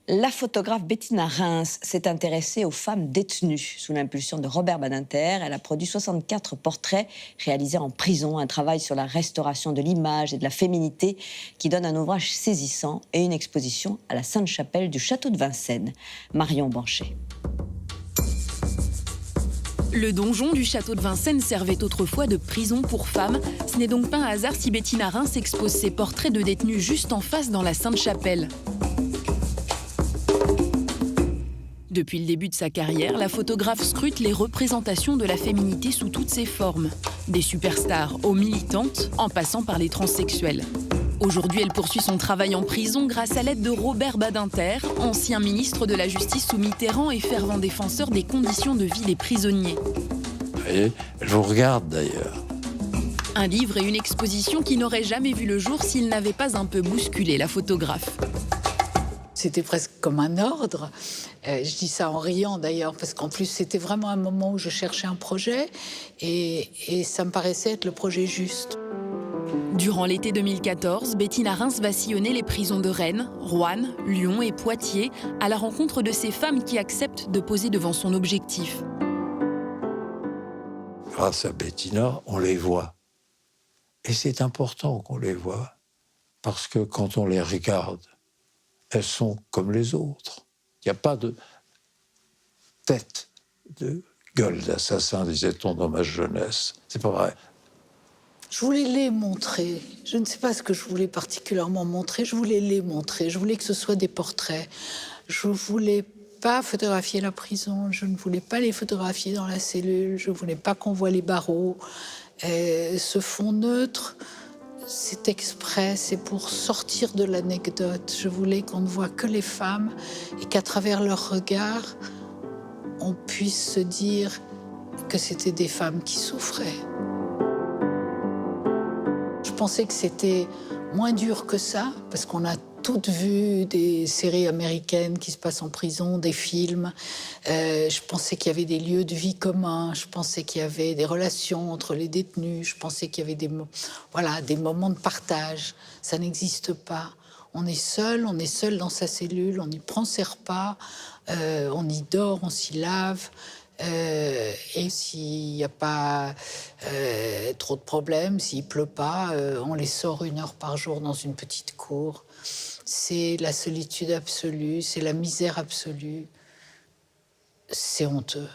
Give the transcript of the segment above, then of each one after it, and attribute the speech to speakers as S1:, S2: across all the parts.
S1: La photographe Bettina Reims s'est intéressée aux femmes détenues. Sous l'impulsion de Robert Badinter, elle a produit 64 portraits réalisés en prison, un travail sur la restauration de l'image et de la féminité qui donne un ouvrage saisissant et une exposition à la Sainte-Chapelle du château de Vincennes. Marion Banchet.
S2: Le donjon du château de Vincennes servait autrefois de prison pour femmes. Ce n'est donc pas un hasard si Bettina Reims expose ses portraits de détenus juste en face dans la Sainte-Chapelle. Depuis le début de sa carrière, la photographe scrute les représentations de la féminité sous toutes ses formes. Des superstars aux militantes, en passant par les transsexuels. Aujourd'hui, elle poursuit son travail en prison grâce à l'aide de Robert Badinter, ancien ministre de la Justice sous Mitterrand et fervent défenseur des conditions de vie des prisonniers.
S3: Vous voyez, je vous regarde d'ailleurs.
S2: Un livre et une exposition qui n'auraient jamais vu le jour s'ils n'avaient pas un peu bousculé la photographe.
S4: C'était presque comme un ordre. Je dis ça en riant d'ailleurs, parce qu'en plus c'était vraiment un moment où je cherchais un projet et ça me paraissait être le projet juste.
S2: Durant l'été 2014, Bettina Reims va sillonner les prisons de Rennes, Roanne, Lyon et Poitiers à la rencontre de ces femmes qui acceptent de poser devant son objectif.
S3: Grâce à Bettina, on les voit. Et c'est important qu'on les voit, parce que quand on les regarde, elles sont comme les autres. Il n'y a pas de tête, de gueule d'assassin, disait-on dans ma jeunesse. C'est pas vrai.
S4: Je voulais les montrer. Je ne sais pas ce que je voulais particulièrement montrer. Je voulais les montrer. Je voulais que ce soit des portraits. Je ne voulais pas photographier la prison. Je ne voulais pas les photographier dans la cellule. Je ne voulais pas qu'on voit les barreaux. Ce fond neutre, c'est exprès. C'est pour sortir de l'anecdote. Je voulais qu'on ne voit que les femmes et qu'à travers leur regard, on puisse se dire que c'était des femmes qui souffraient. Je pensais que c'était moins dur que ça, parce qu'on a toutes vu des séries américaines qui se passent en prison, des films. Je pensais qu'il y avait des lieux de vie communs, je pensais qu'il y avait des relations entre les détenus, je pensais qu'il y avait des moments de partage. Ça n'existe pas. On est seul dans sa cellule, on y prend ses repas, on y dort, on s'y lave. Et s'il n'y a pas trop de problèmes, s'il pleut pas, on les sort 1 heure par jour dans une petite cour. C'est la solitude absolue, c'est la misère absolue. C'est honteux.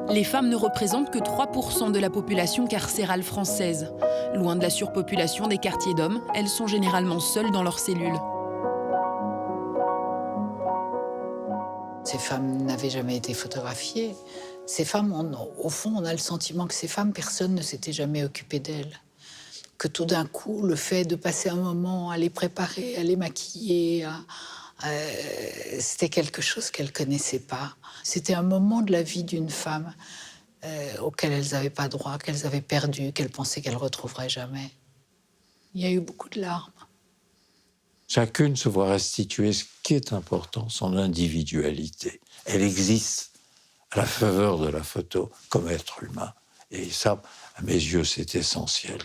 S2: Les femmes ne représentent que 3% de la population carcérale française. Loin de la surpopulation des quartiers d'hommes, elles sont généralement seules dans leurs cellules.
S4: Ces femmes n'avaient jamais été photographiées. Ces femmes, au fond, on a le sentiment que ces femmes, personne ne s'était jamais occupé d'elles. Que tout d'un coup, le fait de passer un moment à les préparer, à les maquiller, c'était quelque chose qu'elles ne connaissaient pas. C'était un moment de la vie d'une femme auquel elles n'avaient pas droit, qu'elles avaient perdu, qu'elles pensaient qu'elles ne retrouveraient jamais. Il y a eu beaucoup de larmes.
S3: Chacune se voit restituer ce qui est important, son individualité. Elle existe à la faveur de la photo comme être humain. Et ça, à mes yeux, c'est essentiel.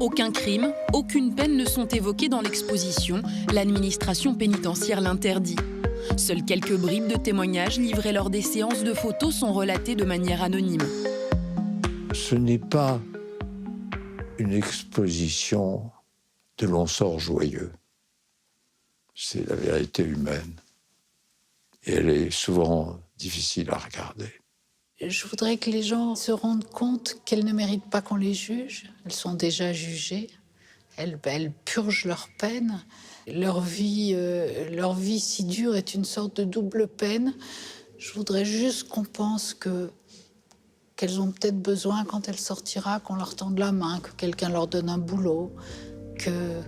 S2: Aucun crime, aucune peine ne sont évoqués dans l'exposition. L'administration pénitentiaire l'interdit. Seules quelques bribes de témoignages livrés lors des séances de photos sont relatées de manière anonyme.
S3: Ce n'est pas une exposition de l'on sort joyeux. C'est la vérité humaine. Et elle est souvent difficile à regarder.
S4: Je voudrais que les gens se rendent compte qu'elles ne méritent pas qu'on les juge. Elles sont déjà jugées. Elles purgent leur peine. Leur vie si dure est une sorte de double peine. Je voudrais juste qu'on pense qu'elles ont peut-être besoin, quand elles sortiront, qu'on leur tende la main, que quelqu'un leur donne un boulot,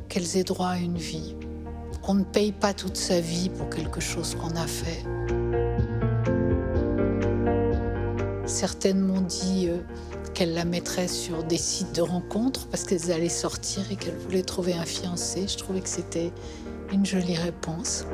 S4: qu'elles aient droit à une vie. Qu'on ne paye pas toute sa vie pour quelque chose qu'on a fait. Certaines m'ont dit qu'elles la mettraient sur des sites de rencontres parce qu'elles allaient sortir et qu'elles voulaient trouver un fiancé. Je trouvais que c'était une jolie réponse.